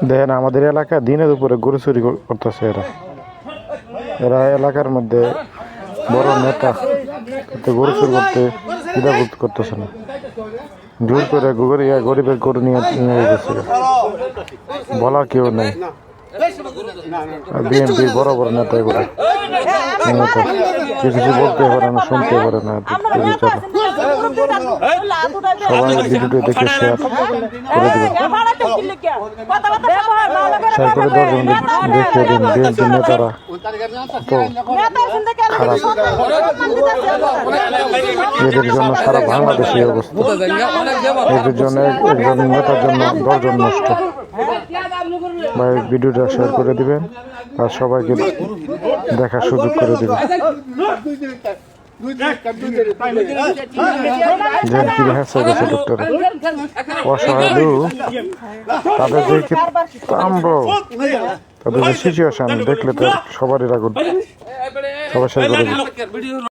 দেখেন আমাদের এলাকায় দিনে দুপুরে গরু চুরি করতেছে এরা এলাকার মধ্যে বড় নেতা, গরু চুরি করতে দ্বিধাবোধ করতেছে না। জোর করে গরিবের গরু নিয়ে গেছে, বলার কেউ নেই। বিএনপির বড় বড় নেতা এগুলো কিছু বলতে পারে না, শুনতে পারে না। সবাই ভিডিওটি দেখে শেয়ার করে দেবেন, শেয়ার করে দশজন দেখিয়ে দিন বিএনপির নেতারা তো খারাপ। এদের জন্য সারা বাংলাদেশে অবস্থা, এদের জন্য একজন নেতার জন্য 10 জন নষ্ট। ভাই ভিডিওটা শেয়ার করে দিবেন আর সবাইকে দেখার সুযোগ করে দিবেন। অসহায় তাদের যে তাদের যে সিচুয়েশন দেখলে তো সবারই রাগ, সবাই শেয়ার করে দিন।